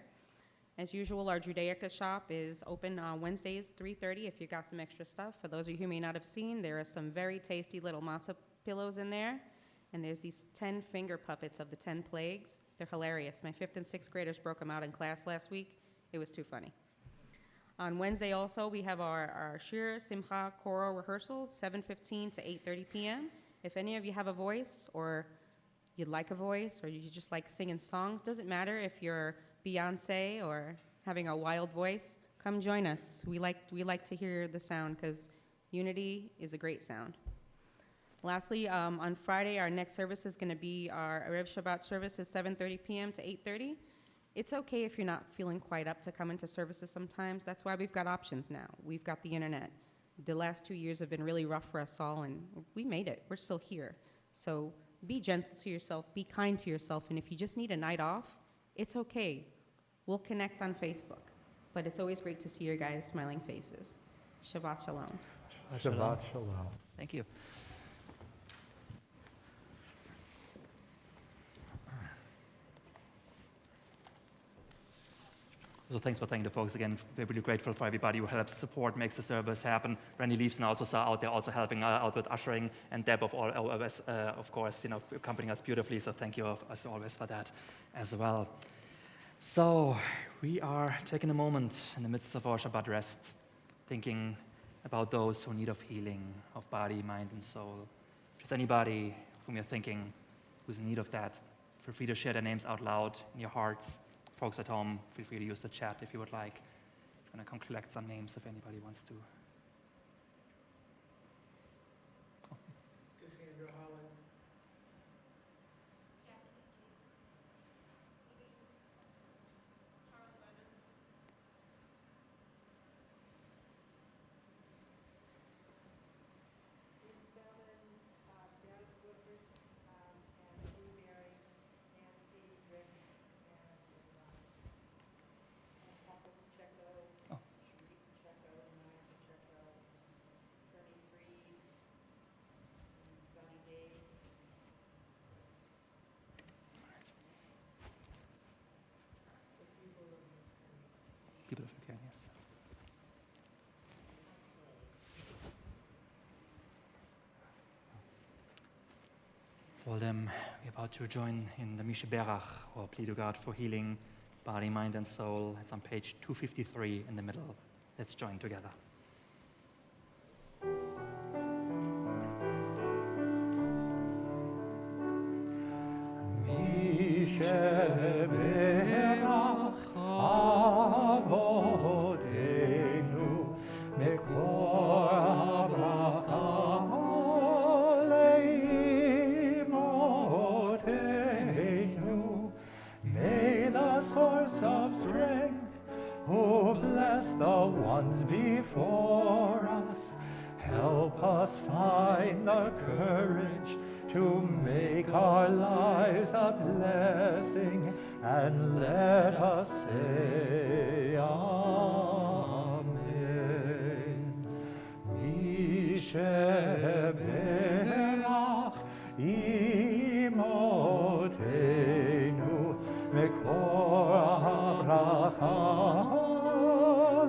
As usual, our Judaica shop is open on Wednesdays, 3:30, if you got some extra stuff. For those of you who may not have seen, there are some very tasty little matzah pillows in there. And there's these 10 finger puppets of the 10 plagues. They're hilarious. My 5th and 6th graders broke them out in class last week. It was too funny. On Wednesday also, we have our Shir Simcha choral rehearsal, 7:15 to 8:30 p.m. If any of you have a voice, or you'd like a voice, or you just like singing songs, doesn't matter if you're Beyonce or having a wild voice, come join us. We like to hear the sound, because unity is a great sound. Lastly, on Friday, our next service is going to be our Erev Shabbat Service is 7:30 p.m. to 8:30. It's okay if you're not feeling quite up to come into services sometimes. That's why we've got options now. We've got the internet. The last 2 years have been really rough for us all, and we made it. We're still here. So be gentle to yourself, be kind to yourself, and if you just need a night off, it's okay. We'll connect on Facebook. But it's always great to see your guys' smiling faces. Shabbat Shalom. Shabbat Shalom. Thank you. So thanks for thanking the folks again. We're really grateful for everybody who helps, support, makes the service happen. Randy Leaves now also out there, also helping out with ushering, and Deb of course, accompanying us beautifully. So thank you as always for that as well. So we are taking a moment in the midst of our Shabbat rest, thinking about those who need of healing of body, mind, and soul. If there's anybody whom you're thinking who's in need of that, feel free to share their names out loud in your hearts. Folks at home, feel free to use the chat if you would like. I'm going to collect some names if anybody wants to. Cassandra Holland. People if you can, yes. For them, we're about to join in the Mishe Berach, or plea to God for healing, body, mind, and soul. It's on page 253 in the middle. Let's join together. May the source of strength, who bless the ones before us, help us find the courage to make our lives a blessing, and let us say Amen. Misheberach imotenu mekor habracha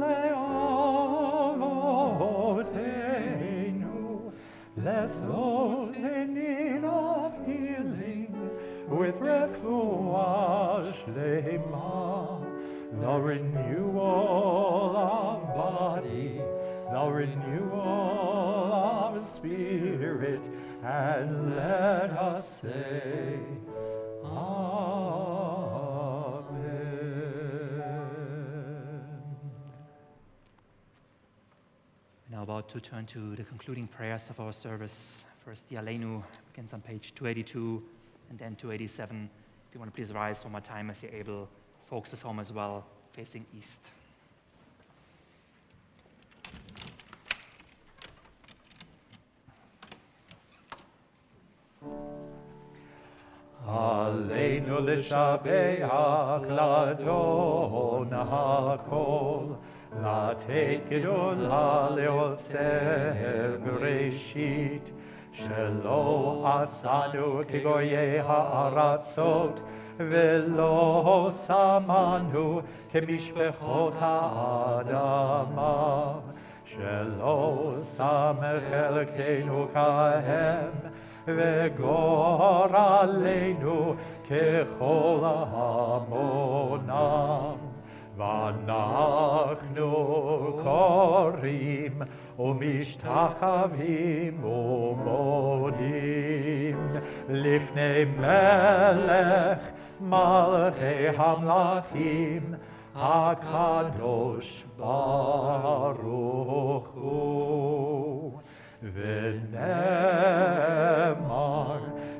le'avotenu. Bless those in need of healing with refuah shlema, the renewal of body, the renewal of spirit, and let us say Amen. We're now about to turn to the concluding prayers of our service. First, the Aleinu begins on page 282 and then 287. If you want to please rise one more time as you're able. Folks is home as well, facing east. Aleinu l'shabeach l'adon ha'kol, לתת גדולה לעושה בראשית, שלא עשנו כגויי הארצות, ולא שמנו כמשפחות האדמה, שלא שם חלקנו כהם, וגורלנו ככל המונם. ואנחנו קוראים ומשתחווים ומודים לפני מלך מלכי המלכים הקדוש ברוך הוא. ונאמר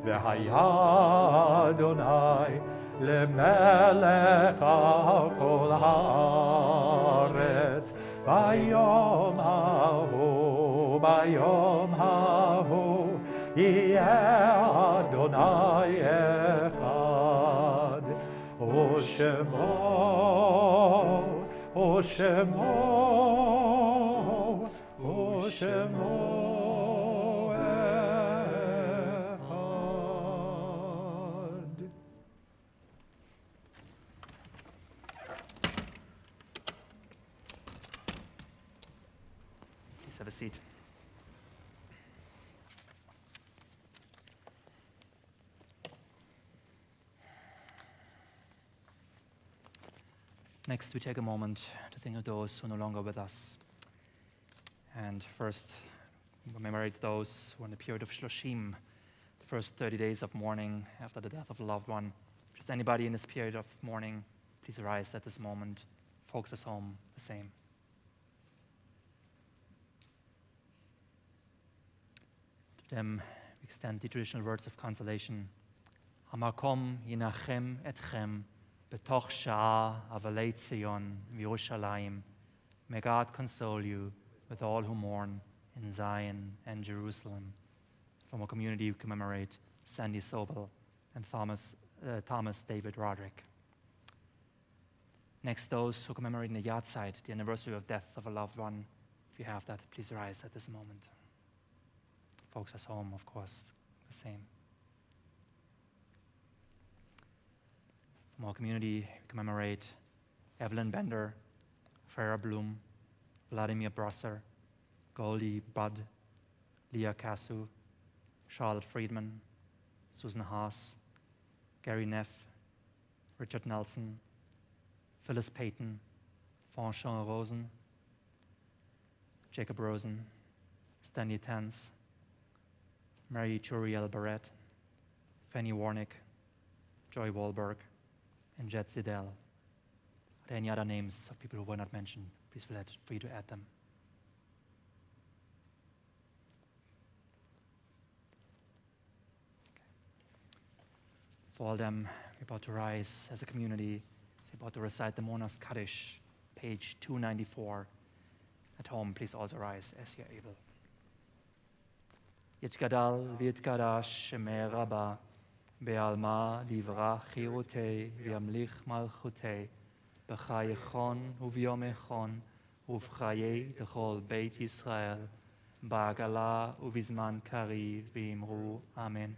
והיה אדוני למלך על כל הארץ ביום ההוא יהיה אדוני אחד ושמו Have a seat. Next, we take a moment to think of those who are no longer with us. And first, we commemorate those who are in the period of Shloshim, the first 30 days of mourning after the death of a loved one. If there's anybody in this period of mourning, please rise at this moment. Folks at home, the same. To them, we extend the traditional words of consolation. Hamakom yinachem etchem betoch sha'ah avalei Tzion v'Yerushalayim. May God console you with all who mourn in Zion and Jerusalem. From our community, we commemorate Sandy Sobel and Thomas David Roderick. Next, those who commemorate in the Yahrzeit, the anniversary of death of a loved one. If you have that, please rise at this moment. Folks at home, of course, the same. From our community, we commemorate Evelyn Bender, Farah Bloom, Vladimir Brusser, Goldie Budd, Leah Casu, Charlotte Friedman, Susan Haas, Gary Neff, Richard Nelson, Phyllis Payton, Fanchon Rosen, Jacob Rosen, Stanley Tans, Mary Churiel Barrett, Fanny Warnick, Joy Wahlberg, and Jet Zidell. Are there any other names of people who were not mentioned? Please feel free to add them. For all them, we're about to rise as a community. It's about to recite the Monas Kaddish, page 294. At home, please also rise as you're able. Yitgadal v'yitkadash shemei Rabba, be'alma livra chirutei v'yamlich malchutei, b'chayechon u'v'yom echon, u'v'chayei d'chol Beit Yisrael, ba'agala u'v'zman kariv v'imru Amen.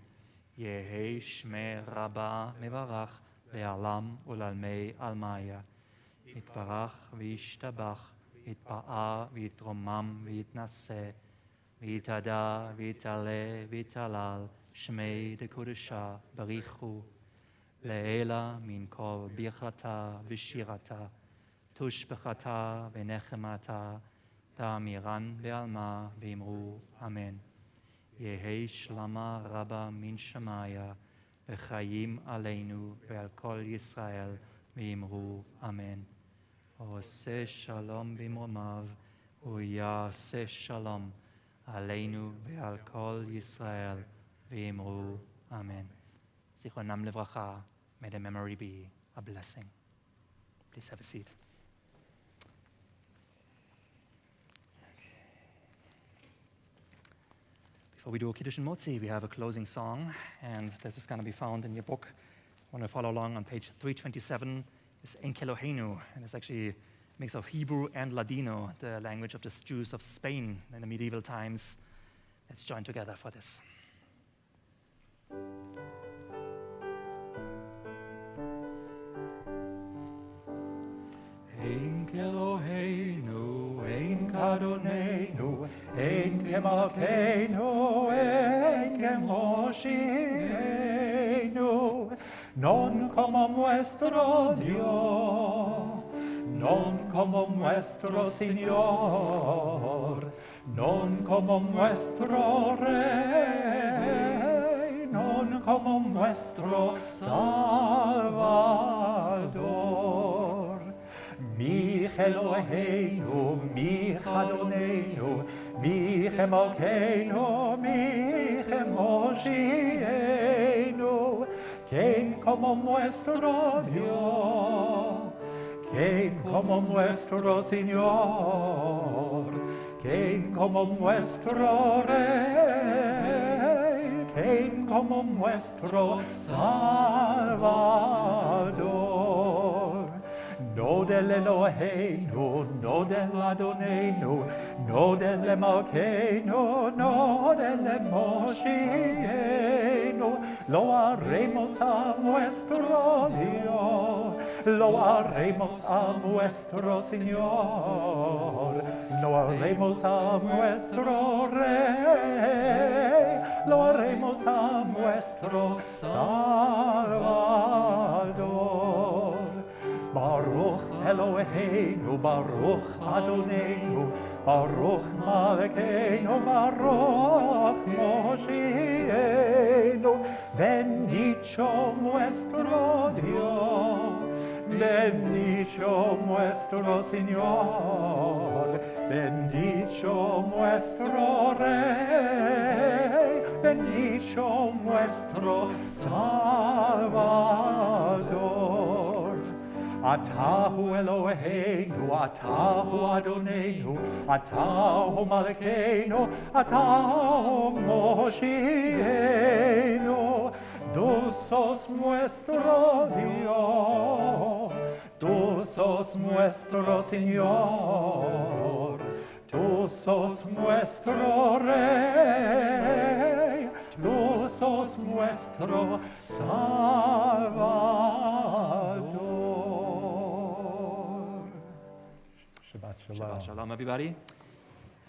Yehi shmei Rabba mevarach le'alam u'lalmei almaya, yitbarach v'yishtabach, יתפאר ויתרומם ויתנשא, ויתהדע ויתעלה ויתהלל, שמי דקודשה בריחו, לעילה מן כל ברכתה ושירתה, תושבחתה ונחמתה, תאמירן בעלמה ואמרו אמן. יהי שלמה רבה מן שמיה, וחיים עלינו ועל כל ישראל, ואמרו אמן. עושה שלום במרומיו, ויעשה שלום עלינו ועל כל ישראל, ואמרו אמן. זיכרונם לברכה, may the memory be a blessing. Please have a seat. Before we do Kiddush and Motzi, we have a closing song, and this is going to be found in your book. Want to follow along on page 327. Is En Keloheinu, and it's actually a mix of Hebrew and Ladino, the language of the Jews of Spain in the medieval times. Let's join together for this. En Keloheinu, en Kadonenu, en Kemalkeinu, en Kemoshienu, non como nuestro Dios, non como nuestro Señor, non como nuestro Rey, non como nuestro Salvador. Mi Eloheinu, mi Adonenu, mi Malkeinu, mi Moshienu, ¿quién como nuestro Dios? ¿Quién como nuestro Señor? ¿Quién como nuestro Rey? ¿Quién como nuestro Salvador? No del Eloheinu, no del Adonenu, no del Malkeinu, no del Moshienu, lo haremos a nuestro Dios, lo haremos a nuestro Señor, lo haremos a nuestro Rey, lo haremos a nuestro Salvador. Baruch Eloheinu, Baruch Adonenu, Baruch Malkeinu, Baruch Moshienu, bendito nuestro Dios, bendito nuestro Señor, bendito nuestro Rey, bendito nuestro Salvador. Atahu Eloheinu, Atahu Adonenu, Atahu Malkeinu, Atahu Moshienu. Tú sos nuestro Dios, tú sos nuestro Señor, tú sos nuestro Rey, tú sos nuestro Salvador. Shabbat Shalom. Shabbat Shalom, everybody.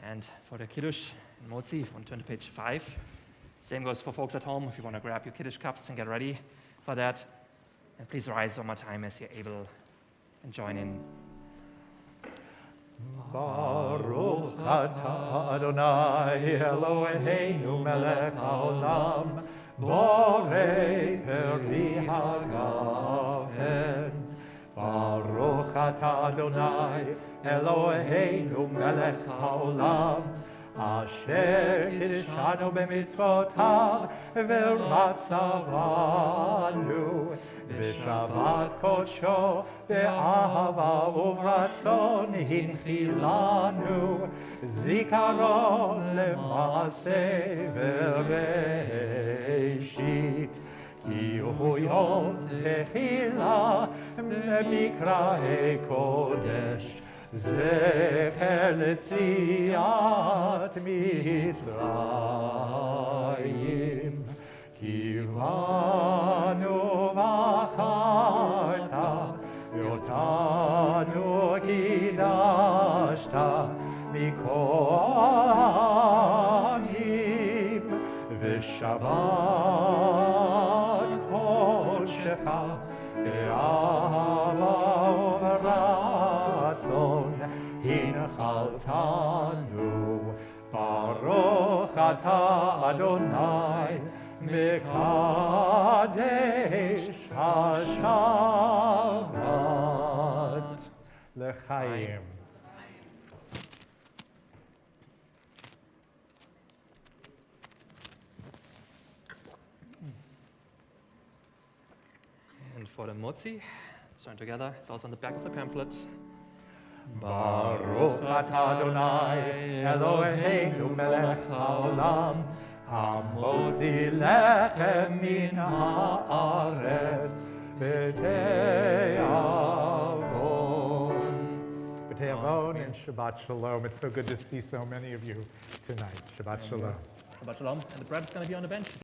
And for the Kiddush and Motzi, if you want to turn to page 5. Same goes for folks at home, if you want to grab your Kiddush cups and get ready for that. And please rise one more time as you're able. and join in. Baruch atah Adonai Eloheinu melech haolam borei peri hagafen. Baruch atah Adonai Eloheinu melech haolam asher kiddushanu b'mitzvotav v'ratzavanu b'shabbat kodsho be'ahava u'ratzon hinchilanu zikaron le'maseh v'reishit כי הוא יום תחילה במקראי קודש זכר ליציאת מצרים. כי בנו בחרת ואותנו קידשת מכל העמים ושבת קודשך באהבה וברצון הנחלתנו. ברוך אתה אדוני מקדש השבת לחיים. And for the motzi, let's join together. It's also on the back of the pamphlet. Baruch atah Adonai Eloheinu melech haolam hamotzi lechem min haaretz b'te'avon. B'te'avon and Shabbat Shalom. It's so good to see so many of you tonight. Shabbat Shalom. Shabbat shalom. And the bread is going to be on the bench.